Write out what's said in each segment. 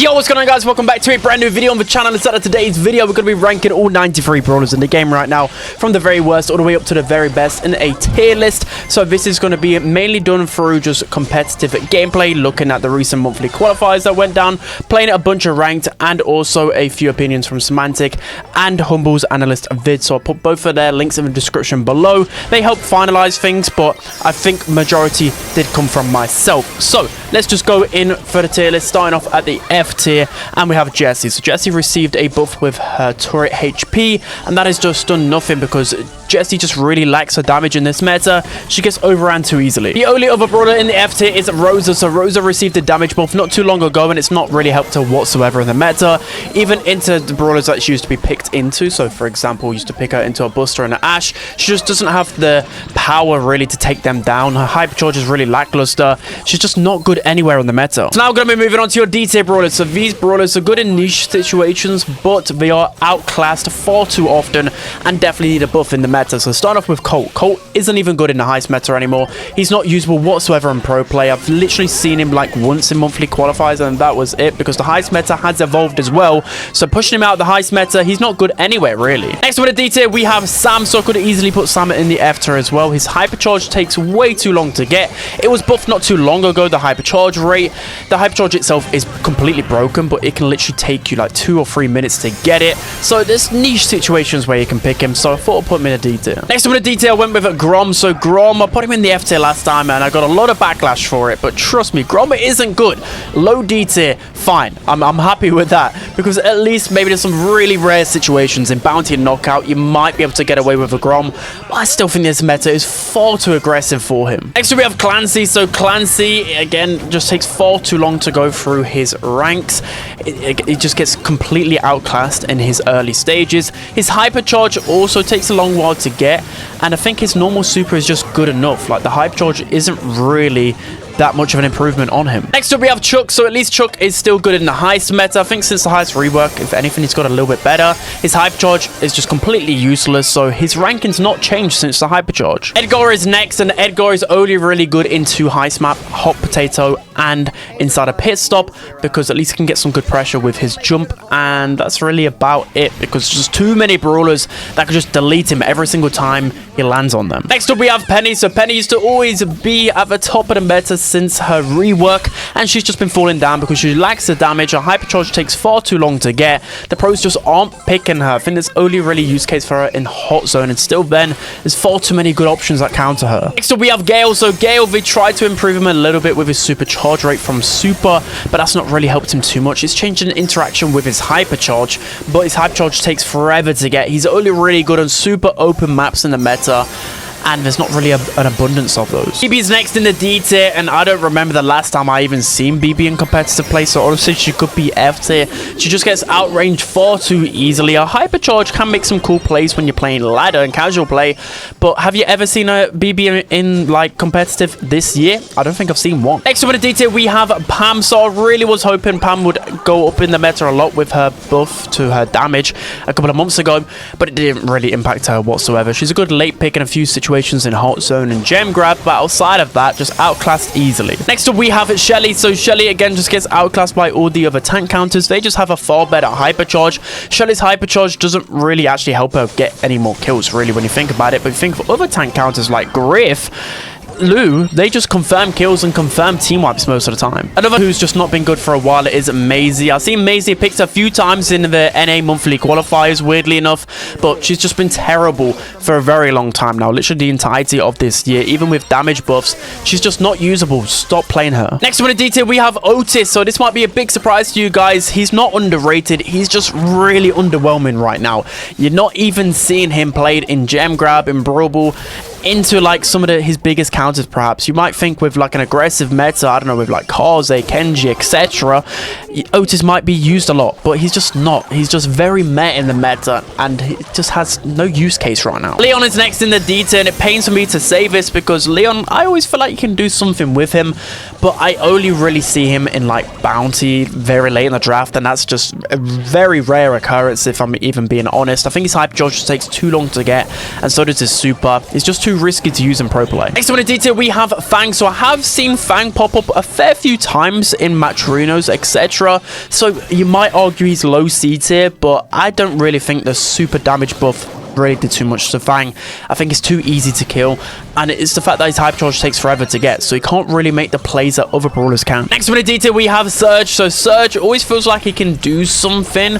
Yo, what's going on, guys? Welcome back to a brand new video on the channel. Instead of today's video, we're going to be ranking all 93 brawlers in the game right now, from the very worst all the way up to the very best in a tier list. So this is going to be mainly done through just competitive gameplay, looking at the recent monthly qualifiers that went down, playing a bunch of ranked, and also a few opinions from Semantic and Humble's analyst vid. So I'll put both of their links in the description below. They help finalize things, but I think majority did come from myself. So let's just go in for the tier list, starting off at the F tier, and we have Jessie. So Jessie received a buff with her turret HP, and that has just done nothing because Jessie just really lacks her damage in this meta. She gets overran too easily. The only other brawler in the F tier is Rosa. So Rosa received a damage buff not too long ago, and it's not really helped her whatsoever in the meta, even into the brawlers that she used to be picked into. So for example, used to pick her into a Buster and an Ash. She just doesn't have the power really to take them down. Her hypercharge is really lackluster. She's just not good anywhere on the meta. So now I'm going to be moving on to your D tier brawlers. So these brawlers are good in niche situations, but they are outclassed far too often and definitely need a buff in the meta. So start off with Colt. Colt isn't even good in the heist meta anymore. He's not usable whatsoever in pro play. I've literally seen him like once in monthly qualifiers, and that was it, because the heist meta has evolved as well. So pushing him out of the heist meta, he's not good anywhere really. Next with the D tier, we have Sam. So I could easily put Sam in the F tier as well. His hypercharge takes way too long to get. It was buffed not too long ago, the hypercharge rate. The hypercharge itself is completely broken, but it can literally take you like 2 or 3 minutes to get it. So there's niche situations where you can pick him, so I thought I'd put him in a D tier. Next up with the D tier, I went with Grom. So Grom, I put him in the F tier last time, and I got a lot of backlash for it, but trust me, Grom isn't good. Low D tier, fine. I'm happy with that, because at least maybe there's some really rare situations in Bounty and Knockout you might be able to get away with a Grom, but I still think this meta is far too aggressive for him. Next up we have Clancy. So Clancy, again, just takes far too long to go through his ranks. It just gets completely outclassed in his early stages. His hypercharge also takes a long while to get, and I think his normal super is just good enough. Like, the hypercharge isn't really that much of an improvement on him. Next up we have Chuck. So at least Chuck is still good in the heist meta. I think since the heist rework, if anything, he's got a little bit better. His hypercharge is just completely useless, so his ranking's not changed since the hypercharge. Edgar is next, and Edgar is only really good in 2 heist map, Hot Potato and inside a pit stop, because at least he can get some good pressure with his jump, and that's really about it, because there's just too many brawlers that could just delete him every single time he lands on them. Next up we have Penny. So Penny used to always be at the top of the meta since her rework, and she's just been falling down because she lacks the damage. Her hypercharge takes far too long to get. The pros just aren't picking her. I think there's only really use case for her in Hot Zone, and still then there's far too many good options that counter her. Next up we have Gale. So Gale, they tried to improve him a little bit with his super charge rate from super, but that's not really helped him too much. It's changed an interaction with his hypercharge, but his hypercharge takes forever to get. He's only really good on super open maps in the meta, and there's not really an abundance of those. BB's next in the D tier, and I don't remember the last time I even seen BB in competitive play, so honestly she could be F tier. She just gets outranged far too easily. Her hypercharge can make some cool plays when you're playing ladder and casual play, but have you ever seen a BB in like competitive this year? I don't think I've seen one. Next up in the D tier we have Pam. So I really was hoping Pam would go up in the meta a lot with her buff to her damage a couple of months ago, but it didn't really impact her whatsoever. She's a good late pick in a few situations in Hot Zone and Gem Grab, but outside of that, just outclassed easily. Next up we have Shelly. So Shelly again just gets outclassed by all the other tank counters. They just have a far better hypercharge. Shelly's hypercharge doesn't really actually help her get any more kills really when you think about it, but if you think of other tank counters like Griff, Lou, they just confirm kills and confirm team wipes most of the time. Another who's just not been good for a while is Maisie. I've seen Maisie picked a few times in the NA monthly qualifiers, weirdly enough, but she's just been terrible for a very long time now, literally the entirety of this year. Even with damage buffs, she's just not usable. Stop playing her. Next one in D tier, we have Otis. So this might be a big surprise to you guys. He's not underrated. He's just really underwhelming right now. You're not even seeing him played in Gem Grab, in Brawl, into like some of his biggest counters perhaps. You might think with like an aggressive meta, I don't know, with like Kaze, Kenji, etc., Otis might be used a lot, but he's just not. He's just very meh in the meta, and he just has no use case right now. Leon is next in the D tier, and it pains me to say this because Leon, I always feel like you can do something with him, but I only really see him in like Bounty very late in the draft, and that's just a very rare occurrence if I'm even being honest. I think his hypercharge takes too long to get, and so does his super. It's just too too risky to use in pro play. Next one in detail, we have Fang. So I have seen Fang pop up a fair few times in Matcherinos, etc. So you might argue he's low C tier, but I don't really think the super damage buff really did too much to Fang. I think it's too easy to kill, and it's the fact that his hypercharge takes forever to get, so he can't really make the plays that other brawlers can. Next one in detail, we have Surge. So Surge always feels like he can do something,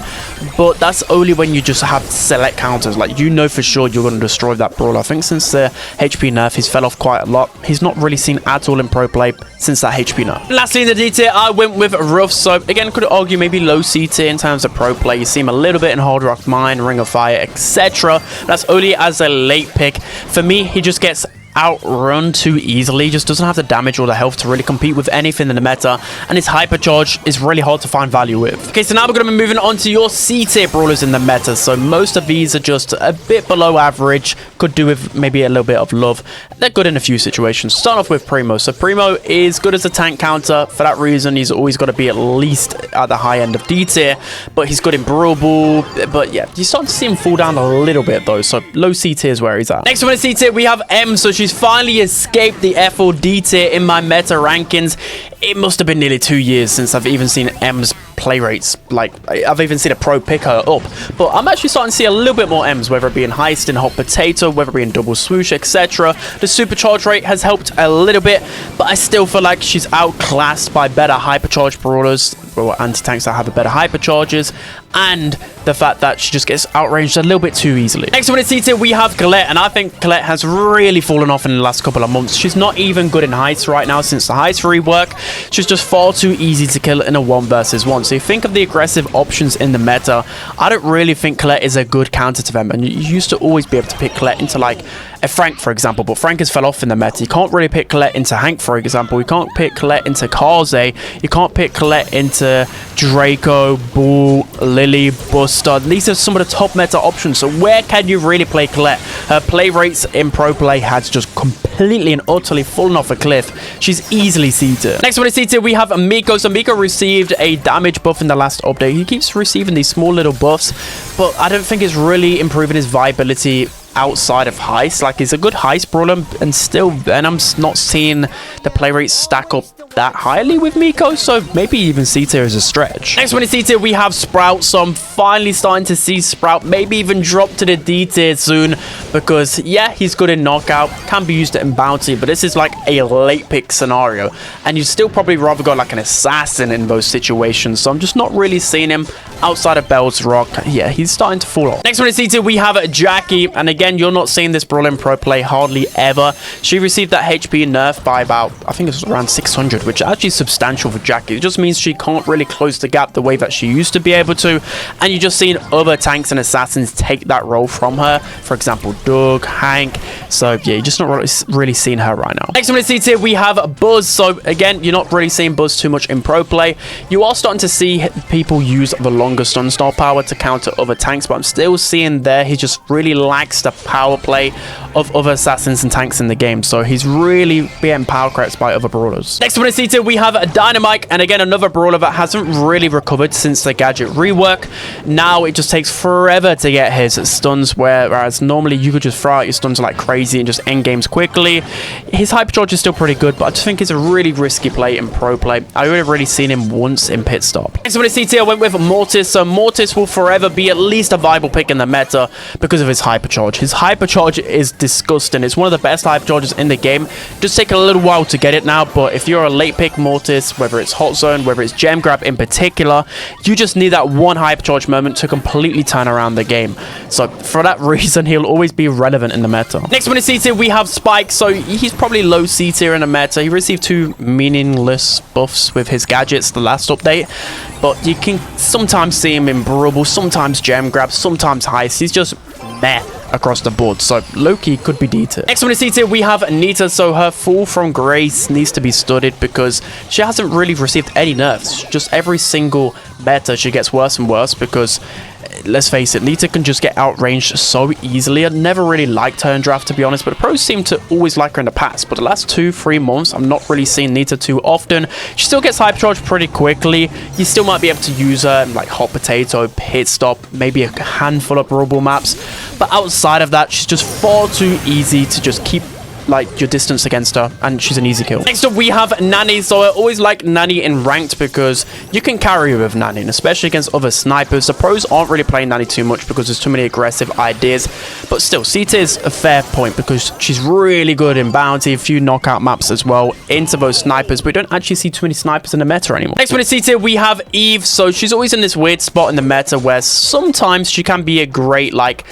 but that's only when you just have select counters. Like, you know for sure you're going to destroy that brawler. I think since the HP nerf, he's fell off quite a lot. He's not really seen at all in pro play since that HP nerf. Lastly in the detail, I went with Ruff. So again, could argue maybe low C tier in terms of pro play. You see him a little bit in Hard Rock Mine, Ring of Fire, etc. That's only as a late pick. For me, he just gets outrun too easily, just doesn't have the damage or the health to really compete with anything in the meta, and his hypercharge is really hard to find value with. Okay, so now we're going to be moving on to your C tier brawlers in the meta. So most of these are just a bit below average, could do with maybe a little bit of love. They're good in a few situations. Start off with Primo. So Primo is good as a tank counter. For that reason, he's always got to be at least at the high end of D tier, but he's good in Brawl Ball. But yeah, you start to see him fall down a little bit though, so low C tier is where he's at. Next one in C tier, we have M. So she's finally escaped the F or D tier in my meta rankings. It must have been nearly 2 years since I've even seen M's play rates. Like, I've even seen a pro pick her up, but I'm actually starting to see a little bit more M's, whether it be in Heist, in Hot Potato, whether it be in Double Swoosh, etc. The supercharge rate has helped a little bit, but I still feel like she's outclassed by better hypercharge brawlers, or anti-tanks that have a better hypercharges, and the fact that she just gets outranged a little bit too easily. Next one in C tier, we have Colette, and I think Colette has really fallen off in the last couple of months. She's not even good in Heist right now since the Heist rework. She's just far too easy to kill in a 1 versus 1. So you think of the aggressive options in the meta, I don't really think Colette is a good counter to them, and you used to always be able to pick Colette into like a Frank, for example, but Frank has fell off in the meta. You can't really pick Colette into Hank, for example. You can't pick Colette into Kaze. You can't pick Colette into Draco, Bull, Lily, Buster. These are some of the top meta options, so where can you really play Colette? Her play rates in pro play has just completely and utterly fallen off a cliff. She's easily C tier. Next one is C tier, we have Miko. So Miko received a damage buff in the last update. He keeps receiving these small little buffs, but I don't think it's really improving his viability outside of Heist. Like, he's a good Heist brawler, and still then I'm not seeing the play rates stack up that highly with Miko, so maybe even C tier is a stretch. Next one in C tier, we have Sprout. So I'm finally starting to see Sprout maybe even drop to the D tier soon, because yeah, he's good in Knockout, can be used in Bounty, but this is like a late pick scenario, and you'd still probably rather go like an Assassin in those situations, so I'm just not really seeing him outside of Bell's Rock. Yeah, he's starting to fall off. Next one in C tier, we have Jackie, and again, you're not seeing this Brawl in pro play hardly ever. She received that HP nerf by about, I think it was around 600, which is actually substantial for Jackie. It just means she can't really close the gap the way that she used to be able to, and you're just seeing other tanks and assassins take that role from her. For example, Doug, Hank. So yeah, you're just not really seeing her right now. Next one in C tier, we have Buzz. So again, you're not really seeing Buzz too much in pro play. You are starting to see people use the longer stun star power to counter other tanks, but I'm still seeing there he just really lacks the power play of other assassins and tanks in the game, so he's really being power crept by other brawlers. Next one in C tier, we have Dynamite, and again, another brawler that hasn't really recovered since the gadget rework. Now it just takes forever to get his stuns, whereas normally you could just throw out your stuns like crazy and just end games quickly. His hypercharge is still pretty good, but I just think it's a really risky play in pro play. I would have really seen him once in pit stop. Next one in C tier, I went with Mortis. So Mortis will forever be at least a viable pick in the meta because of his hypercharge. His hypercharge is disgusting. It's one of the best hypercharges in the game. Just take a little while to get it now, but if you're a late pick Mortis, whether it's Hot Zone, whether it's Gem Grab in particular, you just need that one hypercharge moment to completely turn around the game. So for that reason, he'll always be relevant in the meta. Next one in C tier, we have Spike. So he's probably low C tier in the meta. He received 2 meaningless buffs with his gadgets the last update, but you can sometimes see him in Brawl, sometimes Gem Grab, sometimes Heist. He's just meh across the board, so Loki could be D tier. Next one in C tier, we have Nita. So her fall from grace needs to be studied because she hasn't really received any nerfs. Just every single meta she gets worse and worse because let's face it, Nita can just get outranged so easily. I never really liked her in draft, to be honest, but the pros seem to always like her in the past. But the last 2-3 months, I'm not really seeing Nita too often. She still gets hypercharged pretty quickly. You still might be able to use her in like Hot Potato, Pit Stop, maybe a handful of Brawl maps. But outside of that, she's just far too easy to just keep like your distance against her, and she's an easy kill. Next up, we have Nani. So I always like Nani in ranked because you can carry with Nani, and especially against other snipers. The pros aren't really playing Nani too much because there's too many aggressive ideas, but still, C-tier is a fair point because she's really good in bounty, a few knockout maps as well into those snipers. We don't actually see too many snipers in the meta anymore. Next one in C-tier, we have Eve. So she's always in this weird spot in the meta where sometimes she can be a great like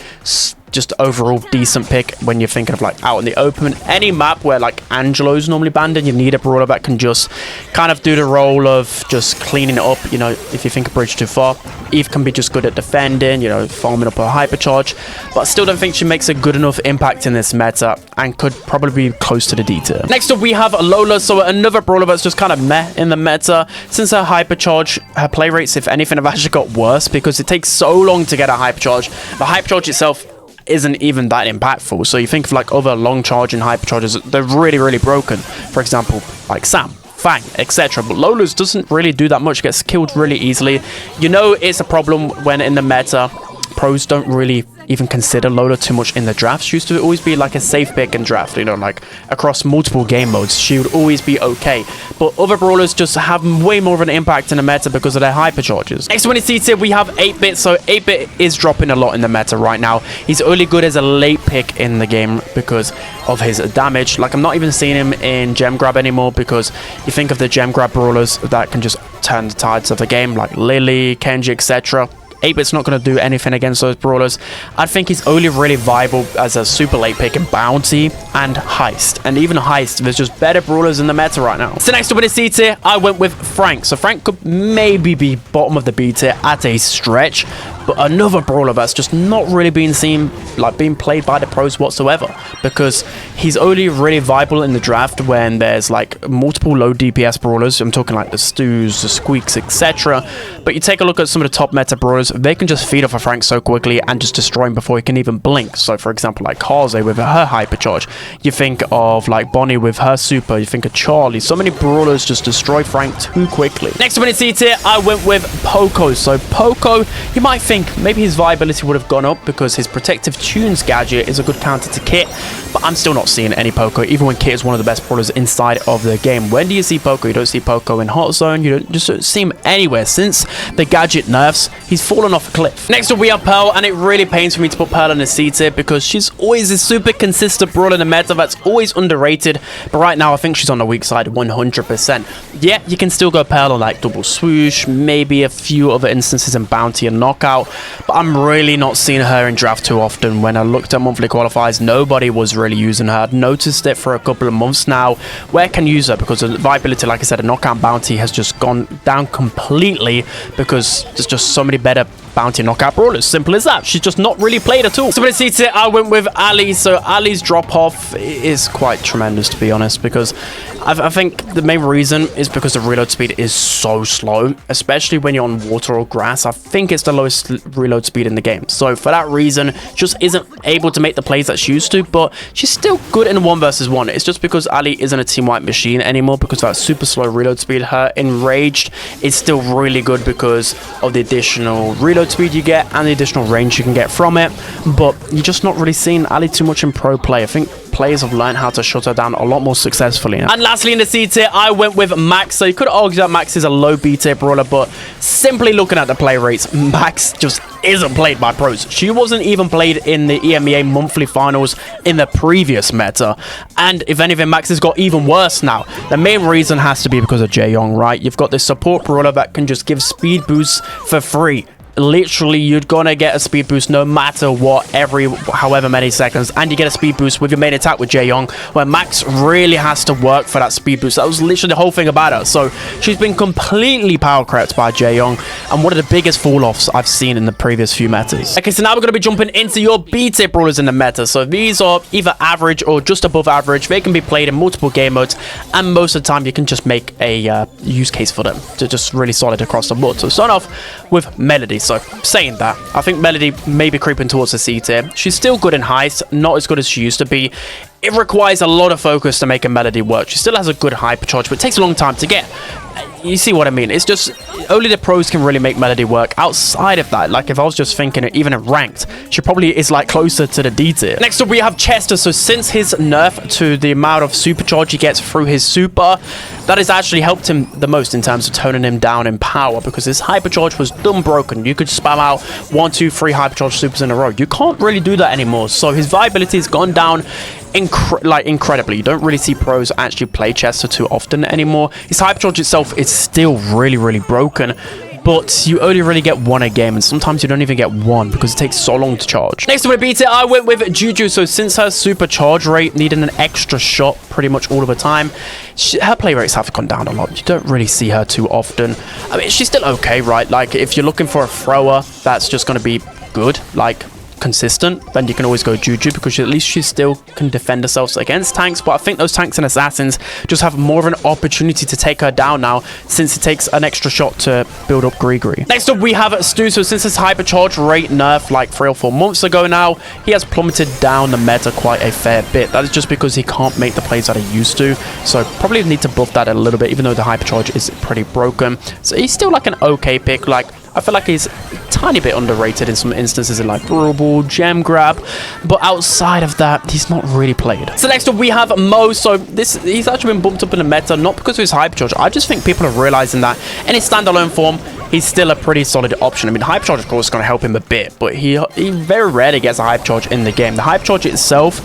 just overall decent pick when you're thinking of like out in the open. Any map where like Angelo's normally banned and you need a brawler that can just kind of do the role of just cleaning it up, you know, if you think a bridge too far. Eve can be just good at defending, you know, farming up her hypercharge, but I still don't think she makes a good enough impact in this meta and could probably be close to the D tier. Next up, we have Lola. So another brawler that's just kind of meh in the meta. Since her hypercharge, her play rates, if anything, have actually got worse because it takes so long to get a hypercharge. The hypercharge itself isn't even that impactful. So you think of like other long charging hyperchargers, they're really broken. For example, like Sam, Fang, etc. But Lola's doesn't really do that much, gets killed really easily. You know, it's a problem when in the meta pros don't really even consider Lola too much in the drafts. She used to always be like a safe pick in draft, you know, like across multiple game modes she would always be okay, but other brawlers just have way more of an impact in the meta because of their hypercharges. Next one in C-tier, we have 8-bit. So 8-bit is dropping a lot in the meta right now. He's only good as a late pick in the game because of his damage. Like, I'm not even seeing him in gem grab anymore because you think of the gem grab brawlers that can just turn the tides of the game, like Lily, Kenji, etc. 8-bit's not going to do anything against those brawlers. I think he's only really viable as a super late pick in bounty and heist. And even heist, there's just better brawlers in the meta right now. So next up in the C tier, I went with Frank. So Frank could maybe be bottom of the B tier at a stretch, but another brawler that's just not really being seen, like being played by the pros whatsoever, because he's only really viable in the draft when there's like multiple low DPS brawlers. I'm talking like the Stews, the Squeaks, etc. But you take a look at some of the top meta brawlers, they can just feed off a Frank so quickly and just destroy him before he can even blink. So for example, like Kaze with her hypercharge, you think of like Bonnie with her super, you think of Charlie. So many brawlers just destroy Frank too quickly. Next up in C tier, I went with Poco. So Poco, you might think maybe his viability would have gone up because his protective tunes gadget is a good counter to Kit, but I'm still not seeing any Poco, even when Kit is one of the best brawlers inside of the game. When do you see Poco? You don't see Poco in Hot Zone, you don't see him anywhere. Since the gadget nerfs, he's fallen off a cliff. Next up, we have Pearl, and it really pains for me to put Pearl in a C tier because she's always a super consistent brawler in the meta that's always underrated, but right now I think she's on the weak side 100%. Yeah, you can still go Pearl on like double swoosh, maybe a few other instances in bounty and knockout, but I'm really not seeing her in draft too often. When I looked at monthly qualifiers, nobody was really using her. I'd noticed it for a couple of months now where can use her because the viability, like I said, a knockout bounty has just gone down completely because there's just so many better bounty knockout brawlers. Simple as that. She's just not really played at all. So in C tier, I went with Ali. So Ali's drop off is quite tremendous, to be honest, because I think the main reason is because the reload speed is so slow, especially when you're on water or grass. I think it's the lowest reload speed in the game. So for that reason, just isn't able to make the plays that she used to, but she's still good in 1 versus 1. It's just because Ali isn't a team-wide machine anymore because of that super slow reload speed. Her Enraged is still really good because of the additional reload speed you get and the additional range you can get from it, but you're just not really seeing Ali too much in pro play. I think players have learned how to shut her down a lot more successfully. And lastly in the C tier, I went with Max. So you could argue that Max is a low B tier brawler, but simply looking at the play rates, Max just isn't played by pros. She wasn't even played in the EMEA monthly finals in the previous meta, and if anything, Max has got even worse now. The main reason has to be because of Jaeyoung, right? You've got this support brawler that can just give speed boosts for free. Literally, you're gonna get a speed boost no matter what, every however many seconds, and you get a speed boost with your main attack with Jaeyoung, where Max really has to work for that speed boost. That was literally the whole thing about her. So she's been completely power crept by Jaeyoung, and one of the biggest fall-offs I've seen in the previous few metas. Okay, so now we're gonna be jumping into your B-tier brawlers in the meta. So these are either average or just above average. They can be played in multiple game modes, and most of the time you can just make a use case for them to just really solid across the board. So start off with Melody. So, saying that, I think Melody may be creeping towards the C tier. She's still good in heist, not as good as she used to be. It requires a lot of focus to make a Melody work. She still has a good hypercharge, but it takes a long time to get. You see what I mean? It's just only the pros can really make Melody work. Outside of that, like if I was just thinking it, even in ranked, she probably is like closer to the D tier. Next up, we have Chester. So since his nerf to the amount of supercharge he gets through his super, that has actually helped him the most in terms of toning him down in power, because his hypercharge was done broken. You could spam out 1, 2, 3 hypercharge supers in a row. You can't really do that anymore. So his viability has gone down incredibly. You don't really see pros actually play Chester too often anymore. His hypercharge itself is still really broken, but you only really get one a game, and sometimes you don't even get one because it takes so long to charge. Next up with beat it, I went with Juju. So since her super charge rate needed an extra shot pretty much all of the time, her play rates have gone down a lot. You don't really see her too often. I mean, she's still okay, right? Like if you're looking for a thrower that's just going to be good, like consistent, then you can always go Juju, because at least she still can defend herself against tanks. But I think those tanks and assassins just have more of an opportunity to take her down now, since it takes an extra shot to build up Grigri. Next up, we have Stu. So since his hypercharge rate nerf like 3 or 4 months ago now, he has plummeted down the meta quite a fair bit. That is just because he can't make the plays that he used to, so probably need to buff that a little bit, even though the hypercharge is pretty broken. So he's still like an okay pick. Like I feel like he's a tiny bit underrated in some instances in like Brawl, Gem Grab, but outside of that, he's not really played. So next up, we have Mo. So he's actually been bumped up in the meta, not because of his hypercharge. I just think people are realizing that in his standalone form, he's still a pretty solid option. I mean, hypercharge, of course, is going to help him a bit, but he very rarely gets a hypercharge in the game. The hypercharge itself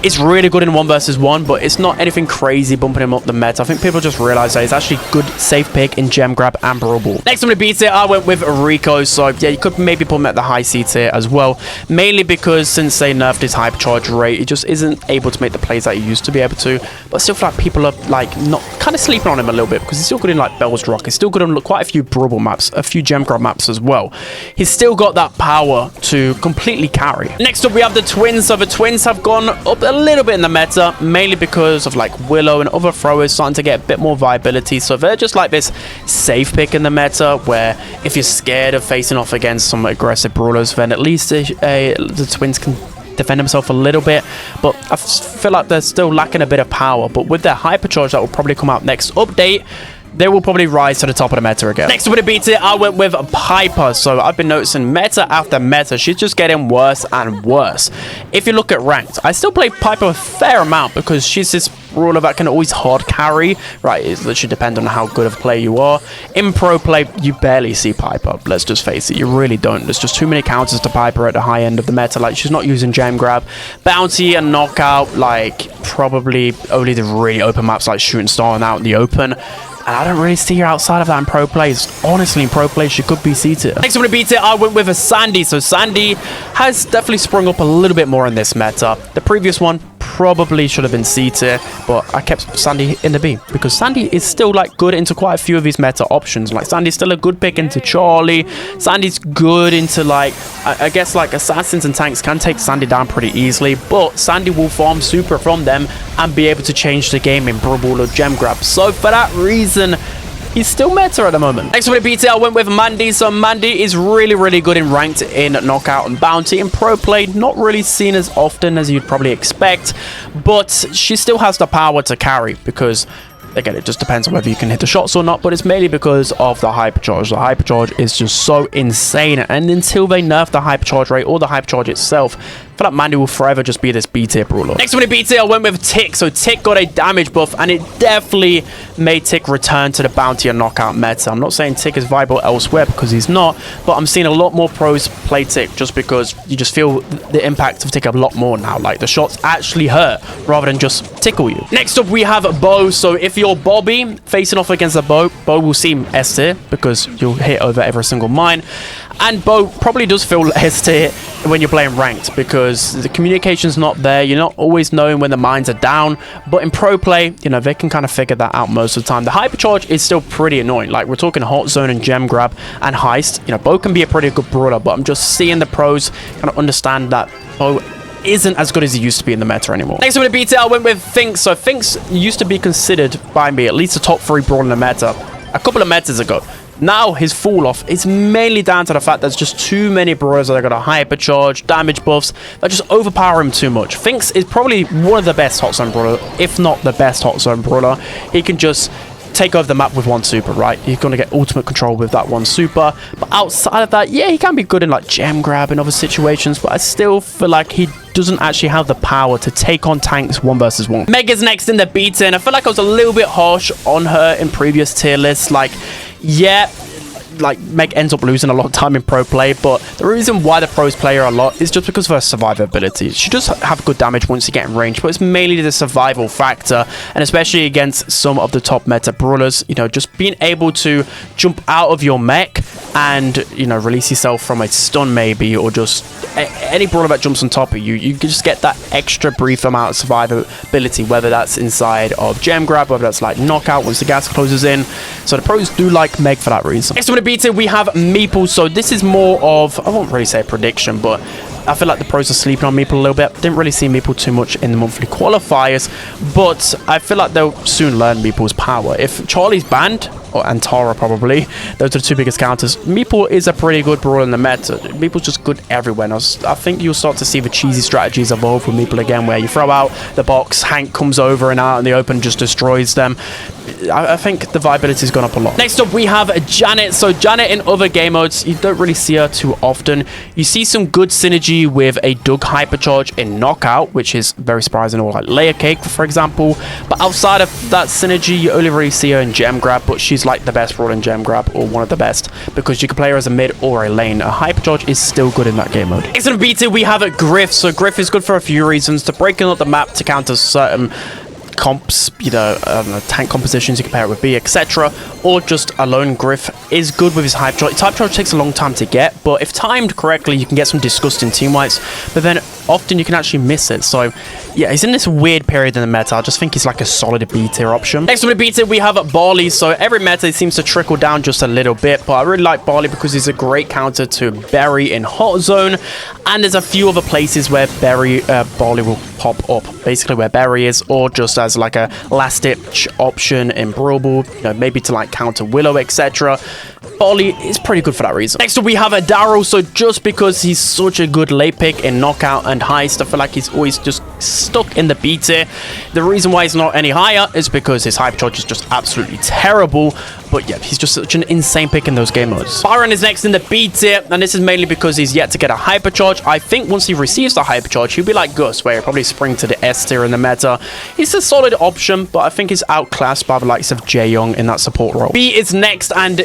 is really good in 1 versus 1, but it's not anything crazy bumping him up the meta. I think people just realize that he's actually good safe pick in Gem Grab and Brawl. Next I'm going to beat it, I went with Rico. So yeah, you could maybe put him at the high C tier as well, mainly because since they nerfed his hypercharge rate, he just isn't able to make the plays that he used to be able to. But I still feel like people are like not kind of sleeping on him a little bit, because he's still good in like Bell's Rock. He's still good on quite a few Brawl maps, a few Gem Grab maps as well. He's still got that power to completely carry. Next up, we have the Twins. So the Twins have gone up a little bit in the meta, mainly because of like Willow and other throwers starting to get a bit more viability. So they're just like this safe pick in the meta, where if you're scared of facing off against some aggressive brawlers, then at least the Twins can defend himself a little bit. But I feel like they're still lacking a bit of power. But with their hypercharge that will probably come out next update, they will probably rise to the top of the meta again. Next up with a beat it, I went with Piper. So I've been noticing meta after meta, she's just getting worse and worse. If you look at ranked, I still play Piper a fair amount, because she's this brawler that can always hard carry, right? It literally depends on how good of a player you are. In pro play, you barely see Piper. Let's just face it, you really don't. There's just too many counters to Piper at the high end of the meta. Like, she's not using Gem Grab. Bounty and Knockout, like, probably only the really open maps like Shooting Star and Out in the Open. And I don't really see her outside of that in pro plays. Honestly, in pro plays, she could be C tier. Next, I'm going to beat it, I went with a Sandy. So Sandy has definitely sprung up a little bit more in this meta. The previous one probably should have been C tier, but I kept Sandy in the B, because Sandy is still like good into quite a few of these meta options. Like Sandy's still a good pick into Charlie. Sandy's good into like, I guess like assassins and tanks can take Sandy down pretty easily, but Sandy will farm super from them and be able to change the game in Brawl or Gem Grab. So for that reason, he's still meta at the moment. Next one to beat it, I went with Mandy. So Mandy is really good in ranked, in Knockout and Bounty. In pro play, not really seen as often as you'd probably expect, but she still has the power to carry, because again, it just depends on whether you can hit the shots or not, but it's mainly because of the hypercharge. The hypercharge is just so insane, and until they nerf the hypercharge rate or the hypercharge itself, I feel like Mandy will forever just be this B-tier brawler. Next one to B-tier, I went with Tick. So Tick got a damage buff, and it definitely made Tick return to the Bounty and Knockout meta. I'm not saying Tick is viable elsewhere, because he's not, but I'm seeing a lot more pros play Tick, just because you just feel the impact of Tick a lot more now. Like, the shots actually hurt rather than just tickle you. Next up, we have Bo. So if you're Bobby facing off against a Bo will seem S tier, because you'll hit over every single mine. And Bo probably does feel S tier when you're playing ranked, because the communication's not there. You're not always knowing when the mines are down. But in pro play, you know, they can kind of figure that out most of the time. The hypercharge is still pretty annoying. Like, we're talking Hot Zone and Gem Grab and Heist. You know, Bo can be a pretty good brawler, but I'm just seeing the pros kind of understand that Bo isn't as good as he used to be in the meta anymore. Next, I'm going to beat it, I went with Finks. So Finks used to be considered by me at least a top 3 brawler in the meta a couple of metas ago. Now his fall off is mainly down to the fact there's just too many brawlers that are going to hypercharge, damage buffs, that just overpower him too much. Finks is probably one of the best hot zone brawler, if not the best hot zone brawler. He can just take over the map with one super, right? You're going to get ultimate control with that one super. But outside of that, yeah, he can be good in like gem grab and other situations, but I still feel like he doesn't actually have the power to take on tanks 1 versus 1. Meg is next in the beta, and I feel like I was a little bit harsh on her in previous tier lists. Like, yeah, like Meg ends up losing a lot of time in pro play, but the reason why the pros play her a lot is just because of her survivability. She does have good damage once you get in range, but it's mainly the survival factor, and especially against some of the top meta brawlers, you know, just being able to jump out of your mech and, you know, release yourself from a stun maybe, or just any brawler that jumps on top of you, you can just get that extra brief amount of survivability, whether that's inside of gem grab, whether that's like knockout once the gas closes in. So the pros do like Meg for that reason. Next one to beat it, we have Meeple. So this is more of, I won't really say a prediction, but I feel like the pros are sleeping on Meeple a little bit. Didn't really see Meeple too much in the monthly qualifiers, but I feel like they'll soon learn Meeple's power. If Charlie's banned, and Tara probably, those are the 2 biggest counters, Meeple is a pretty good brawler in the meta. Meeple's just good everywhere. Now, I think you'll start to see the cheesy strategies evolve with Meeple again, where you throw out the box, Hank comes over and out in the open, just destroys them. I think the viability's gone up a lot. Next up, we have Janet. So Janet in other game modes, you don't really see her too often. You see some good synergy with a Doug hypercharge in Knockout, which is very surprising, or like Layer Cake, for example. But outside of that synergy, you only really see her in Gem Grab, but she's like the best brawler in Gem Grab, or one of the best, because you can play her as a mid or a lane. A hypercharge is still good in that game mode. Next up, beat it, we have Griff. So Griff is good for a few reasons: to breaking up the map to counter certain comps, you know, tank compositions, you can pair it with B, etc. Or just alone. Griff is good with his hypercharge. His hypercharge takes a long time to get, but if timed correctly, you can get some disgusting team wipes, but then often you can actually miss it. So yeah, he's in this weird period in the meta. I just think he's like a solid B tier option. Next up to beat it, we have Barley. So every meta seems to trickle down just a little bit, but I really like Barley because he's a great counter to Berry in Hot Zone, and there's a few other places where Barley will pop up, basically where Berry is, or just as like a last ditch option in Brawl, you know, maybe to like counter Willow, etc. Barley is pretty good for that reason. Next up, we have Daryl. So just because he's such a good late pick in Knockout and Heist, I feel like he's always just stuck in the B tier. The reason why he's not any higher is because his hypercharge is just absolutely terrible. But yeah, he's just such an insane pick in those game modes. Byron is next in the B tier, and this is mainly because he's yet to get a hypercharge. I think once he receives the hypercharge, he'll be like Gus, where he'll probably spring to the S tier in the meta. He's a solid option, but I think he's outclassed by the likes of Jae Young in that support role. B is next, and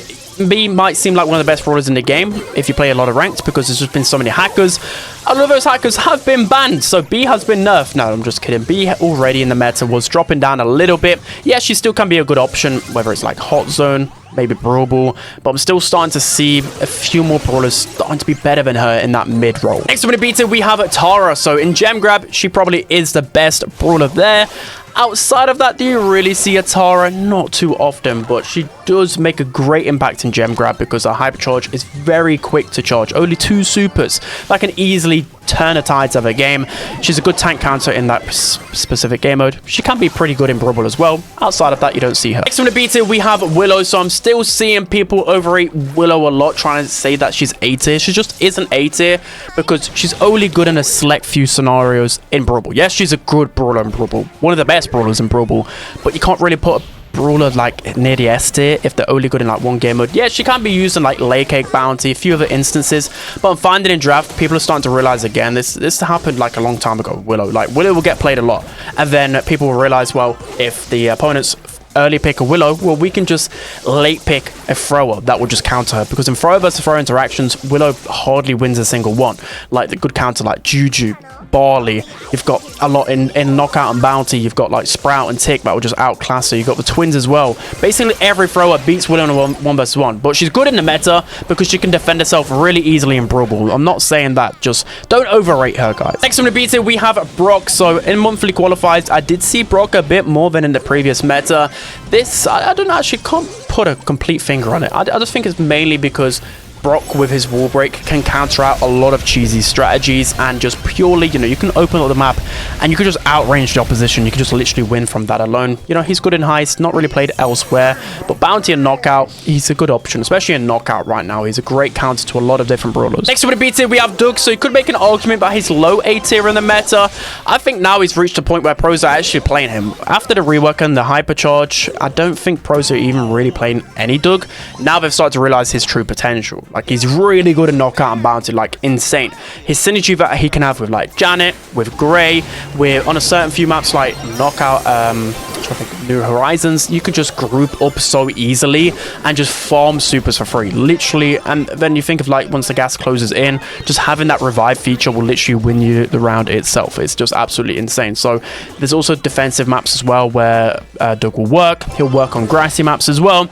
B might seem like one of the best brawlers in the game if you play a lot of ranked, because there's just been so many hackers. A lot of those hackers have been banned, so B has been nerfed. No, I'm just kidding. B already in the meta was dropping down a little bit. Yeah, she still can be a good option, whether it's like Hot Zone, maybe Brawl, but I'm still starting to see a few more brawlers starting to be better than her in that mid role. Next up in the beta, we have Tara. So in Gem Grab, she probably is the best brawler there. Outside of that, do you really see a Tara? Not too often, but she does make a great impact in Gem Grab because her hypercharge is very quick to charge. Only 2 supers that can easily turn the tides of a game. She's a good tank counter in that specific game mode. She can be pretty good in Brawl as well. Outside of that, you don't see her. Next on the beta, we have Willow. So I'm still seeing people overrate Willow a lot, trying to say that she's A tier. She just isn't A tier because she's only good in a select few scenarios in Brawl. Yes, she's a good brawler in Brawl. One of the best brawlers in Brawl, but you can't really put a brawler like near the S tier if they're only good in like one game mode. Yeah, she can be used in like Lay Cake Bounty, a few other instances, but I'm finding in draft people are starting to realize again, this happened like a long time ago with Willow. Like Willow will get played a lot, and then people will realize, well, if the opponent's early pick a Willow, well, we can just late pick a thrower that will just counter her, because in thrower versus thrower interactions, Willow hardly wins a single one. Like the good counter like Juju, Barley, you've got a lot in Knockout and Bounty, you've got like Sprout and Tick that will just outclass her. You've got the twins as well. Basically every thrower beats Willow in a 1 versus 1, but she's good in the meta because she can defend herself really easily in Brawl. I'm not saying that, just don't overrate her, guys. Next on the beta, we have Brock. So in monthly qualifiers, I did see Brock a bit more than in the previous meta. This, I don't know, actually can't put a complete finger on it. I just think it's mainly because Brock with his wall break can counter out a lot of cheesy strategies, and just purely, you know, you can open up the map and you can just outrange the opposition. You can just literally win from that alone. You know, he's good in heist, not really played elsewhere, but bounty and knockout, he's a good option, especially in knockout right now. He's a great counter to a lot of different brawlers. Next with the B tier, we have Doug. So you could make an argument about his low A tier in the meta. I think now he's reached a point where pros are actually playing him. After the rework and the hypercharge, I don't think pros are even really playing any Doug. Now they've started to realize his true potential. Like, he's really good at knockout and bounty, like insane. His synergy that he can have with like Janet, with Gray, with on a certain few maps like knockout, I think New Horizons, you could just group up so easily and just farm supers for free, literally. And then you think of like once the gas closes in, just having that revive feature will literally win you the round itself. It's just absolutely insane. So there's also defensive maps as well where Doug will work. He'll work on grassy maps as well.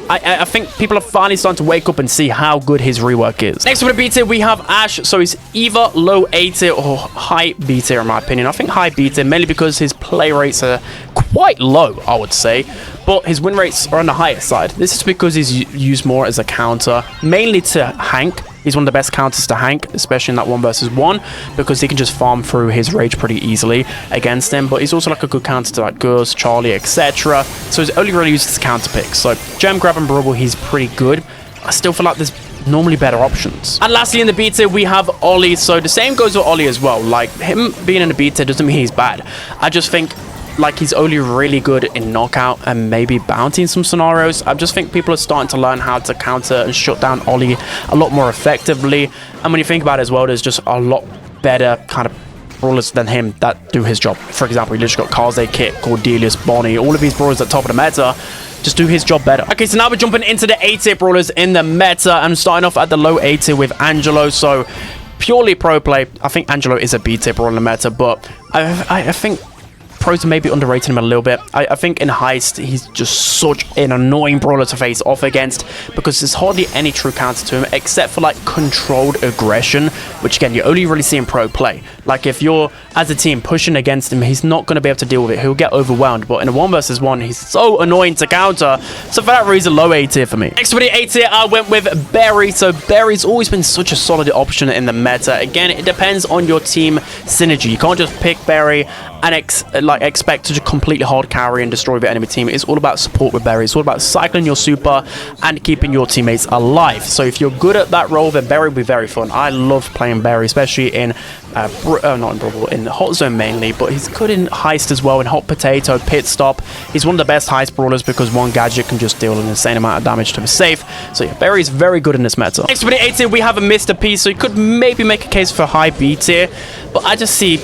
I think people are finally starting to wake up and see how good his rework is. Next with the B tier, we have Ash. So he's either low A tier or high B tier in my opinion. I think high B tier mainly because his play rates are quite low, I would say, but his win rates are on the higher side. This is because he's used more as a counter, mainly to Hank. He's one of the best counters to Hank, especially in that 1 versus 1, because he can just farm through his rage pretty easily against him. But he's also like a good counter to like Gus, Charlie, etc. So he's only really used as counter picks. So Gem Grab and Brawl, he's pretty good. I still feel like there's normally better options. And lastly in the B tier, we have Ollie. So the same goes with Ollie as well. Like, him being in the B tier doesn't mean he's bad. I just think like he's only really good in knockout and maybe bounty in some scenarios. I just think people are starting to learn how to counter and shut down Ollie a lot more effectively. And when you think about it as well, there's just a lot better kind of brawlers than him that do his job. For example, you literally got Kaze, Kit, Cordelius, Bonnie, all of these brawlers at the top of the meta just do his job better. Okay, so now we're jumping into the A tier brawlers in the meta. I'm starting off at the low A tier with Angelo. So purely pro play, I think Angelo is a B tier brawler in the meta, but I think pros are maybe underrating him a little bit. I think in heist, he's just such an annoying brawler to face off against because there's hardly any true counter to him except for like controlled aggression, which again, you only really see in pro play. Like if you're as a team pushing against him, he's not going to be able to deal with it. He'll get overwhelmed, but in a 1 versus 1, he's so annoying to counter. So for that reason, low A tier for me. Next for the A tier, I went with Berry. So Berry's always been such a solid option in the meta. Again, it depends on your team synergy. You can't just pick Berry and expect to just completely hard carry and destroy the enemy team. It's all about support with Berry. It's all about cycling your super and keeping your teammates alive. So if you're good at that role, then Berry will be very fun. I love playing Berry, especially in not in Brawl, in Hot Zone mainly, but he's good in Heist as well, in Hot Potato, Pit Stop. He's one of the best Heist brawlers because one gadget can just deal an insane amount of damage to the safe. So yeah, Berry's very good in this meta. Next for the A tier, we have a Mr. P. So you could maybe make a case for high B tier, but I just see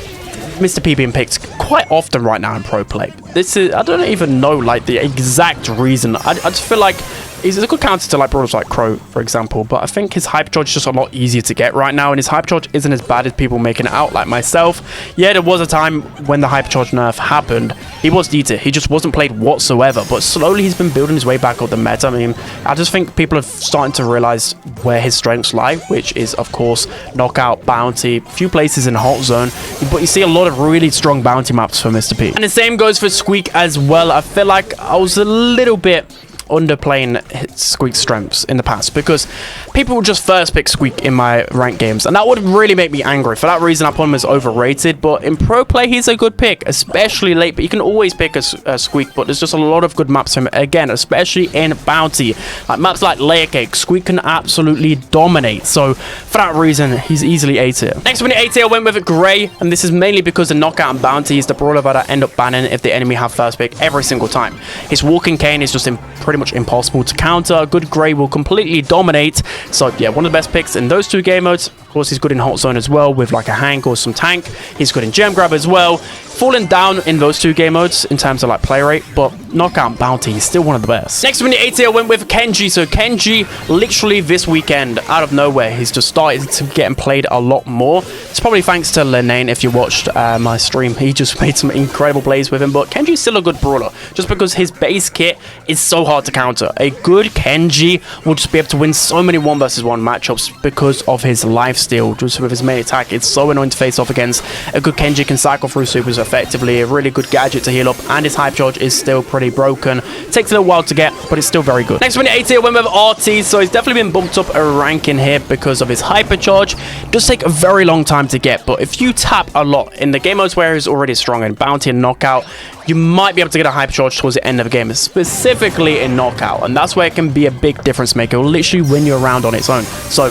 Mr. P being picked quite often right now in pro play. This is, I don't even know like the exact reason. I just feel like he's a good counter to like brawlers like Crow, for example, but I think his hypercharge is just a lot easier to get right now, and his hypercharge isn't as bad as people making it out, like myself. Yeah, there was a time when the hypercharge nerf happened. He was D tier. He just wasn't played whatsoever, but slowly he's been building his way back up the meta. I mean, I just think people are starting to realize where his strengths lie, which is, of course, knockout, bounty, a few places in Hot Zone, but you see a lot of really strong bounty maps for Mr. P. And the same goes for Squeak as well. I feel like I was a little bit underplaying Squeak's strengths in the past because people would just first pick Squeak in my ranked games, and that would really make me angry. For that reason, I put him as overrated, but in pro play, he's a good pick, especially late. But you can always pick a Squeak, but there's just a lot of good maps for him, again, especially in bounty. Like maps like Layer Cake, Squeak can absolutely dominate. So for that reason, he's easily A tier. Next one, A tier, I went with Gray, and this is mainly because the knockout and bounty is the brawler that I end up banning if the enemy have first pick every single time. His walking cane is just pretty much impossible to counter. Good Gray will completely dominate. So yeah, one of the best picks in those two game modes. Of course, he's good in Hot Zone as well with like a Hank or some tank. He's good in Gem Grab as well. Falling down in those two game modes in terms of like play rate, but knockout and bounty, he's still one of the best. Next one, the A tier, I went with Kenji. So Kenji, literally this weekend, out of nowhere, he's just started to get played a lot more. It's probably thanks to Lenane. If you watched my stream, he just made some incredible plays with him, but Kenji's still a good brawler just because his base kit is so hard to counter. A good Kenji will just be able to win so many 1 versus 1 matchups because of his lifesteal, just with his main attack. It's so annoying to face off against. A good Kenji can cycle through supers effectively, a really good gadget to heal up, and his hype charge is still pretty pretty broken. Takes a little while to get, but it's still very good. Next one, 80, I went with RT, so he's definitely been bumped up a rank in here because of his hypercharge. It does take a very long time to get, but if you tap a lot in the game modes where he's already strong in bounty and knockout, you might be able to get a hypercharge towards the end of the game, specifically in knockout, and that's where it can be a big difference maker. It will literally win you around on its own. So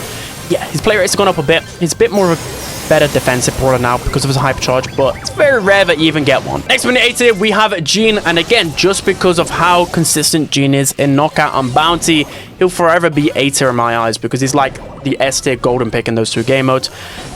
yeah, his play rate's gone up a bit. He's a bit more of a better defensive brawler now because of his hypercharge, but it's very rare that you even get one. Next one, 80, we have Gene, and again, just because of how consistent Gene is in knockout and bounty, he'll forever be A tier in my eyes because he's like the S tier golden pick in those two game modes.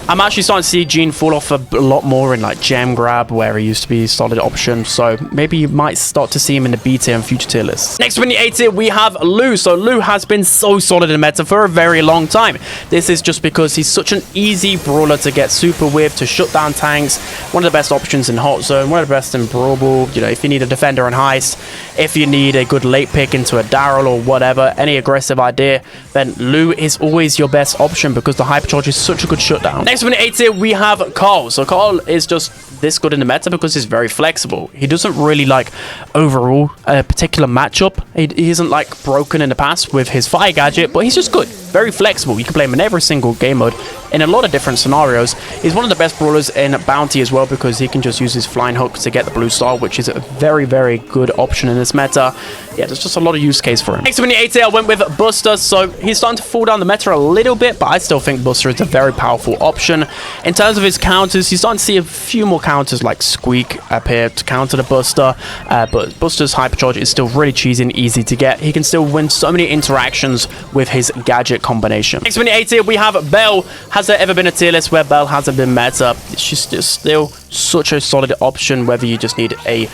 I'm actually starting to see Gene fall off a lot more in like gem grab, where he used to be a solid option, so maybe you might start to see him in the B tier and future tier lists. Next one, the A tier, we have Lou. So Lou has been so solid in meta for a very long time. This is just because he's such an easy brawler to get super with, to shut down tanks, one of the best options in hot zone, one of the best in Brawl. You know, if you need a defender in heist, if you need a good late pick into a Daryl or whatever, any aggressive idea, then Lou is always your best option because the hypercharge is such a good shutdown. Next one, 80, we have Carl. So Carl is just this good in the meta because he's very flexible. He doesn't really like overall a particular matchup. He isn't like broken in the past with his fire gadget, but he's just good. Very flexible. You can play him in every single game mode in a lot of different scenarios. He's one of the best brawlers in bounty as well because he can just use his flying hook to get the blue star, which is a very, very good option in this meta. Yeah, there's just a lot of use case for him. Next one, the 80, I went with Buster. So he's starting to fall down the meta a little bit, but I still think Buster is a very powerful option. In terms of his counters, he's starting to see a few more counters like Squeak up here to counter the Buster, but Buster's hypercharge is still really cheesy and easy to get. He can still win so many interactions with his gadget combination. Next one, the 80, we have Belle. Has there ever been a tier list where Belle hasn't been meta? She's just still such a solid option, whether you just need a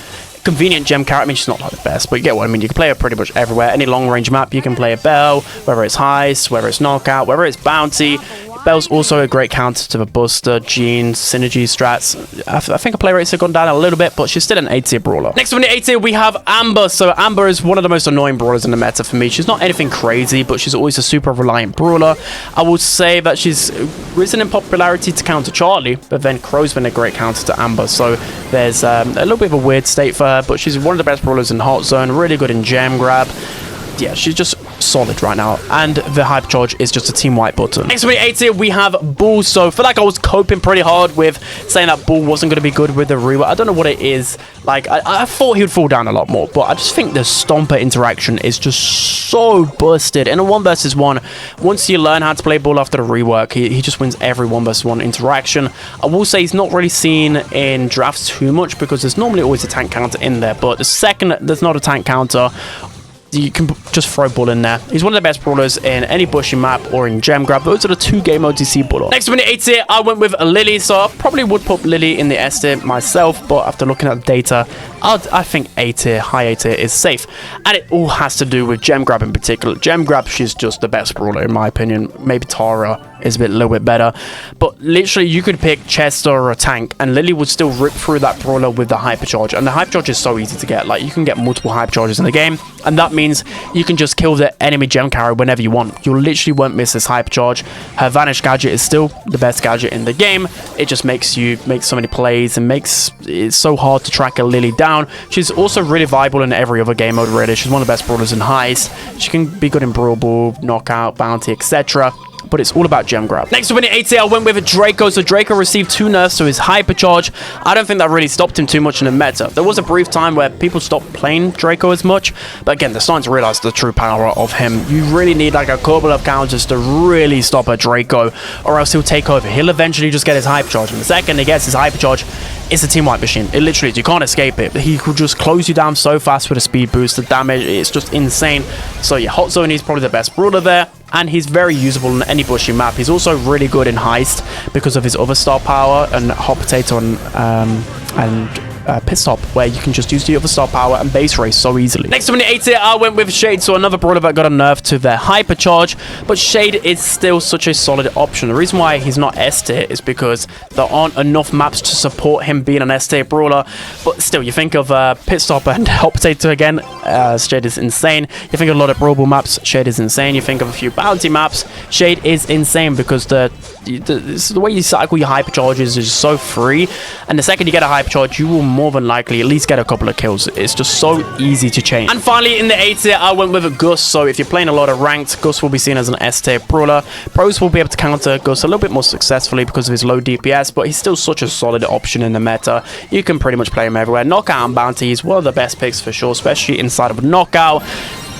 convenient gem carry. I mean, she's not like the best, but you get what I mean. You can play her pretty much everywhere. Any long range map, you can play a Belle, whether it's heist, whether it's knockout, whether it's bounty. Belle's also a great counter to the Buster, Gene, synergy strats. I think her play rates have gone down a little bit, but she's still an 8 tier brawler. Next on the 8 tier, we have Amber. So Amber is one of the most annoying brawlers in the meta for me. She's not anything crazy, but she's always a super reliant brawler. I would say that she's risen in popularity to counter Charlie, but then Crow's been a great counter to Amber. So there's a little bit of a weird state for her, but she's one of the best brawlers in hot zone, really good in gem grab. Yeah, she's just solid right now, and the hypercharge is just a team wipe button. Next on the 8 tier, we have Bull. So for like I was coping pretty hard with saying that Bull wasn't going to be good with the rework. I don't know what it is. Like I thought he would fall down a lot more, but I just think the Stomper interaction is just so busted. In a 1 versus 1, once you learn how to play Bull after the rework, he just wins every 1 versus 1 interaction. I will say he's not really seen in drafts too much because there's normally always a tank counter in there, but the second there's not a tank counter, you can just throw Bull in there. He's one of the best brawlers in any bushy map or in gem grab. Those are the 2 game modes you see Bull on. Next one, the 8 tier, I went with Lily. So I probably would put Lily in the S tier myself, but after looking at the data, I think A tier, high A tier is safe. And it all has to do with gem grab in particular. Gem grab, she's just the best brawler in my opinion. Maybe Tara is a little bit better, but literally you could pick Chester or a tank and Lily would still rip through that brawler with the hypercharge, and the hypercharge is so easy to get. Like, you can get multiple hypercharges in the game, and that means you can just kill the enemy gem carry whenever you want. You literally won't miss this hypercharge. Her vanish gadget is still the best gadget in the game. It just makes you make so many plays and makes it so hard to track a Lily down. She's also really viable in every other game mode really. She's one of the best brawlers in heist. She can be good in Brawl, knockout, bounty, etc. But it's all about gem grab. Next up in the 8 tier, I went with a Draco. So Draco received 2 nerfs to his hypercharge. I don't think that really stopped him too much in the meta. There was a brief time where people stopped playing Draco as much, but again, they're starting to realize the true power of him. You really need like a couple of counters to really stop a Draco, or else he'll take over. He'll eventually just get his hypercharge, and the second he gets his hypercharge, it's a team wipe machine. It literally is. You can't escape it. He could just close you down so fast with a speed boost. The damage, it's just insane. So yeah, hot zone, he's probably the best brawler there, and he's very usable in any bushy map. He's also really good in heist because of his other star power and hot potato and pit stop, where you can just use the other star power and base race so easily. Next up in the 8 tier, I went with Shade. So another brawler that got a nerf to their hypercharge, but Shade is still such a solid option. The reason why he's not S tier is because there aren't enough maps to support him being an S tier brawler. But still, you think of pit stop and hot potato again, Shade is insane. You think of a lot of Brawl maps, Shade is insane. You think of a few bounty maps, Shade is insane because the way you cycle your hypercharges is so free, and the second you get a hypercharge, you will more than likely at least get a couple of kills. It's just so easy to change. And finally, in the A tier, I went with a Gus. So if you're playing a lot of ranked, Gus will be seen as an S tier brawler. Pros will be able to counter Gus a little bit more successfully because of his low DPS, but he's still such a solid option in the meta. You can pretty much play him everywhere. Knockout and Bounty is one of the best picks for sure, especially inside of a Knockout.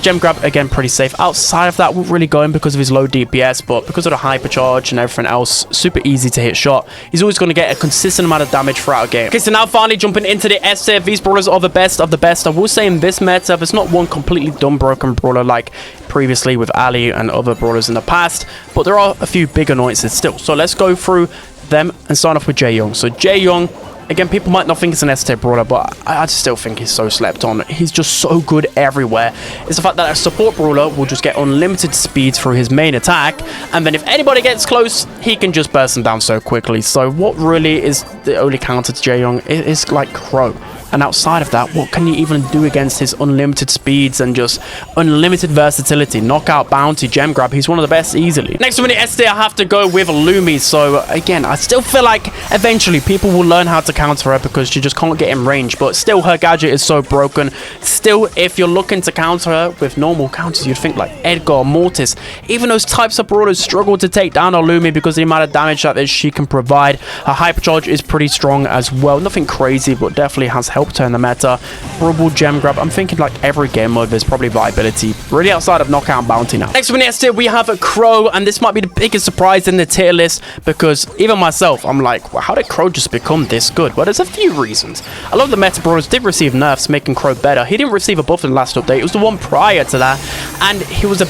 Gem Grab, again, pretty safe. Outside of that, we're really going because of his low DPS, but because of the hypercharge and everything else, super easy to hit shot. He's always going to get a consistent amount of damage throughout a game. Okay, so now finally jumping into the S tier. These brawlers are the best of the best. I will say in this meta, there's not one completely dumb broken brawler like previously with Ali and other brawlers in the past, but there are a few big annoyances still. So let's go through them and start off with Jae Young. So Jae Young, again, people might not think it's an S tier brawler, but I still think he's so slept on. He's just so good everywhere. It's the fact that a support brawler will just get unlimited speed through his main attack, and then if anybody gets close, he can just burst them down so quickly. So what really is the only counter to Jae Young is like Crow. And outside of that, what can you even do against his unlimited speeds and just unlimited versatility? Knockout, Bounty, Gem Grab, he's one of the best easily. Next one in S tier, I have to go with Lumi. So again, I still feel like eventually people will learn how to counter her because she just can't get in range. But still, her gadget is so broken. Still, if you're looking to counter her with normal counters, you'd think like Edgar, Mortis, even those types of brawlers struggle to take down Lumi because of the amount of damage that she can provide. Her hypercharge is pretty strong as well. Nothing crazy, but definitely has helped her in the meta. Brawl, Gem Grab, I'm thinking like every game mode there's probably viability really outside of Knockout and Bounty now. Next one in S tier, we have a Crow, and this might be the biggest surprise in the tier list because even myself, I'm like, well, how did Crow just become this good? Well, there's a few reasons. A lot of the meta brawlers did receive nerfs making Crow better. He didn't receive a buff in the last update. It was the one prior to that, and it was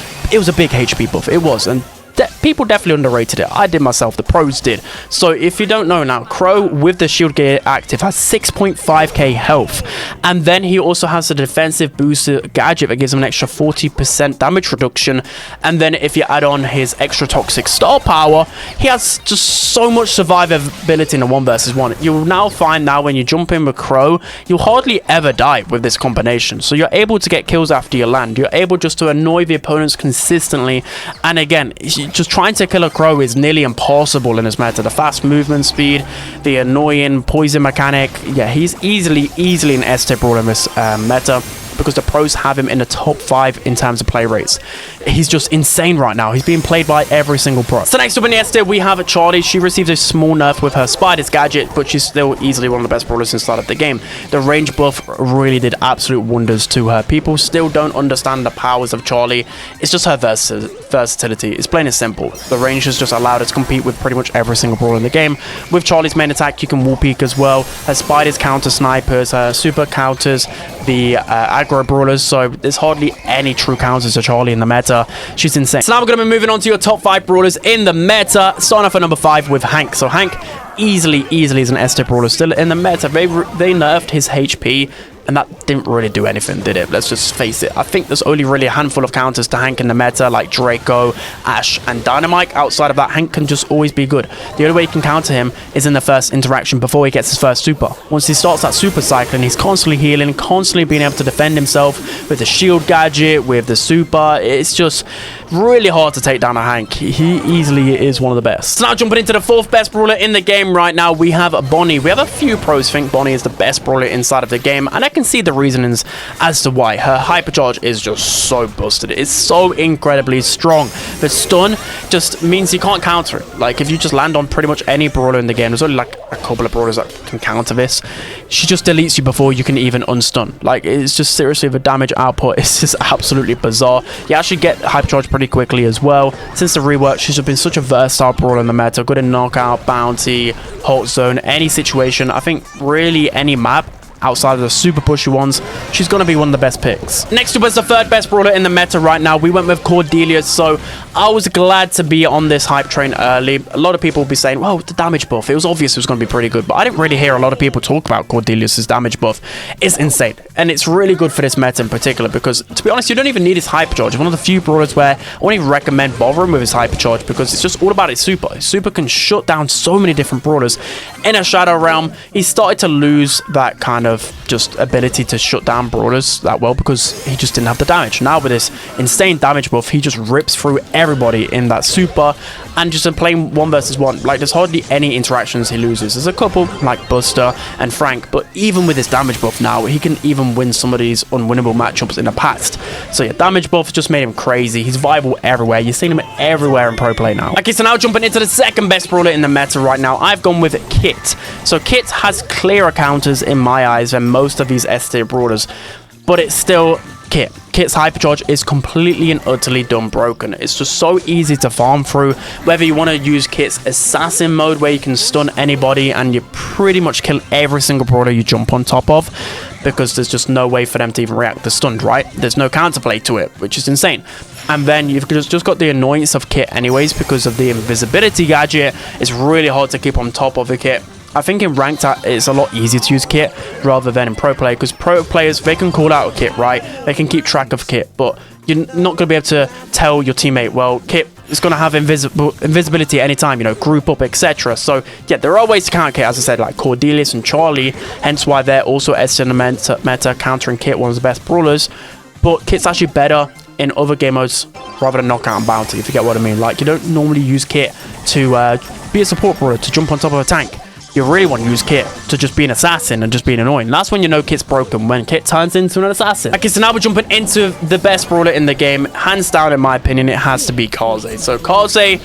a big HP buff. It was, and people definitely underrated it. I did myself, the pros did. So if you don't know now, Crow with the shield gear active has 6.5k health, and then he also has a defensive booster gadget that gives him an extra 40% damage reduction, and then if you add on his extra toxic star power, he has just so much survivability in a 1 versus 1. You'll now find now when you jump in with Crow, you'll hardly ever die with this combination. So you're able to get kills after you land. You're able just to annoy the opponents consistently, and again, just trying to kill a Crow is nearly impossible in this meta. The fast movement speed, the annoying poison mechanic. Yeah, he's easily an S tier brawler in this meta because the pros have him in the top 5 in terms of play rates. He's just insane right now. He's being played by every single pro. So next up in the S tier, we have Charlie. She received a small nerf with her Spider's gadget, but she's still easily one of the best brawlers inside of the game. The range buff really did absolute wonders to her. People still don't understand the powers of Charlie. It's just her versatility. It's plain and simple. The range has just allowed her to compete with pretty much every single brawler in the game. With Charlie's main attack, you can wall peek as well. Her Spider's counter snipers, her super counters, the aggro brawlers, so there's hardly any true counters to Charlie in the meta. She's insane. So now we're going to be moving on to your top 5 brawlers in the meta. Starting off at number 5 with Hank. So Hank easily is an S tier brawler still in the meta. They nerfed his HP, and that didn't really do anything, did it? Let's just face it. I think there's only really a handful of counters to Hank in the meta, like Draco, Ash, and Dynamite. Outside of that, Hank can just always be good. The only way you can counter him is in the first interaction before he gets his first super. Once he starts that super cycling, he's constantly healing, constantly being able to defend himself with the shield gadget, with the super. It's just really hard to take down a Hank. He easily is one of the best. So now jumping into the 4th best brawler in the game right now, we have Bonnie. We have a few pros think Bonnie is the best brawler inside of the game, and I can see the reasonings as to why. Her hypercharge is just so busted. It's so incredibly strong. The stun just means you can't counter it. Like if you just land on pretty much any brawler in the game, there's only like a couple of brawlers that can counter this. She just deletes you before you can even unstun. Like it's just seriously the damage output is just absolutely bizarre. You actually get hypercharge pretty quickly as well. Since the rework, she's been such a versatile brawler in the meta. Good in knockout, bounty, halt zone, any situation. I think really any map outside of the super pushy ones, she's going to be one of the best picks. Next up is the 3rd best brawler in the meta right now. We went with Cordelia, so I was glad to be on this hype train early. A lot of people will be saying, well, the damage buff, it was obvious it was going to be pretty good, but I didn't really hear a lot of people talk about Cordelia's damage buff. It's insane, and it's really good for this meta in particular because, to be honest, you don't even need his hypercharge. It's one of the few brawlers where I won't even recommend bothering with his hypercharge because it's just all about his super. His super can shut down so many different brawlers. In a Shadow Realm, he started to lose that kind of just ability to shut down Brawlers that well because he just didn't have the damage. Now with this insane damage buff, he just rips through everybody in that super, and just in playing 1 versus 1, like there's hardly any interactions he loses. There's a couple like Buster and Frank, but even with his damage buff now, he can even win some of these unwinnable matchups in the past. So yeah, damage buff just made him crazy. He's viable everywhere. You're seeing him everywhere in pro play now. Okay, so now jumping into the second best brawler in the meta right now, I've gone with Kit. So Kit has clearer counters in my eyes than most of these S tier brawlers, but it's still Kit. Kit's hypercharge is completely and utterly done broken. It's just so easy to farm through, whether you want to use Kit's assassin mode where you can stun anybody and you pretty much kill every single brawler you jump on top of, because there's just no way for them to even react to stunned, right? There's no counterplay to it, which is insane. And then you've just got the annoyance of Kit anyways because of the invisibility gadget. It's really hard to keep on top of the Kit. I think in ranked it's a lot easier to use Kit rather than in pro play, because pro players, they can call out a Kit, right? They can keep track of Kit, but you're not going to be able to tell your teammate, well, Kit is going to have invisibility at any time, you know, group up, etc. So yeah, there are ways to counter Kit, as I said, like Cordelius and Charlie, hence why they're also S in the meta, countering Kit, one of the best brawlers. But Kit's actually better in other game modes rather than knockout and bounty, if you get what I mean. Like, you don't normally use Kit to be a support brawler, to jump on top of a tank. You really want to use Kit to just be an assassin and just being annoying. That's when you know Kit's broken, when Kit turns into an assassin. Okay, so now we're jumping into the best brawler in the game. Hands down, in my opinion, it has to be Kaze. So Kaze,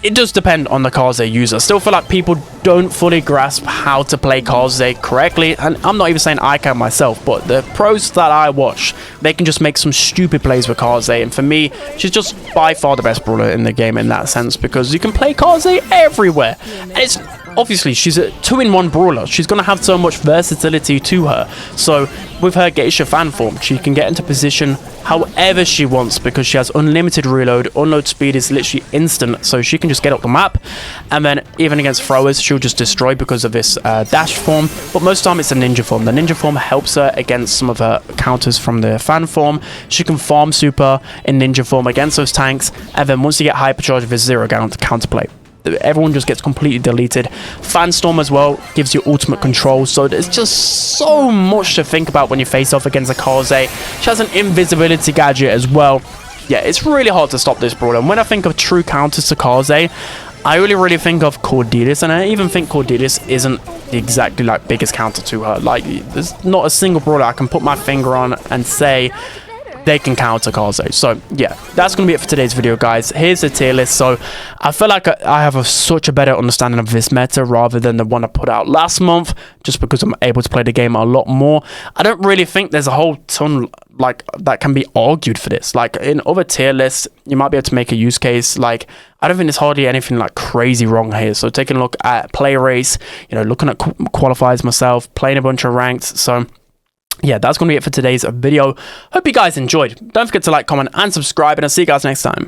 it does depend on the Kaze user. I still feel like people don't fully grasp how to play Kaze correctly, and I'm not even saying I can myself, but the pros that I watch, they can just make some stupid plays with Kaze, and for me, she's just by far the best brawler in the game in that sense, because you can play Kaze everywhere, and it's obviously she's a 2-in-1 brawler. She's going to have so much versatility to her. So with her Geisha fan form, she can get into position however she wants, because she has unlimited reload. Unload speed is literally instant, so she can just get up the map, and then even against throwers she'll just destroy because of this dash form. But most of the time it's a ninja form. The ninja form helps her against some of her counters from the fan form. She can farm super in ninja form against those tanks, and then once you get hypercharge with 0 counterplay, everyone just gets completely deleted. Fanstorm as well gives you ultimate control, so there's just so much to think about when you face off against a Kaze. She has an invisibility gadget as well. Yeah, it's really hard to stop this brawler, and when I think of true counters to Kaze, I really think of Cordelius, and I even think Cordelius isn't the exactly like biggest counter to her. Like, there's not a single brawler I can put my finger on and say they can counter Kaze. So yeah, that's gonna be it for today's video, guys. Here's the tier list. So I feel like I have such a better understanding of this meta rather than the one I put out last month, just because I'm able to play the game a lot more. I don't really think there's a whole ton like that can be argued for this. Like in other tier lists, you might be able to make a use case. Like, I don't think there's hardly anything like crazy wrong here. So taking a look at play race, you know, looking at qualifiers myself, playing a bunch of ranks. So yeah, that's going to be it for today's video. Hope you guys enjoyed. Don't forget to like, comment, and subscribe, and I'll see you guys next time.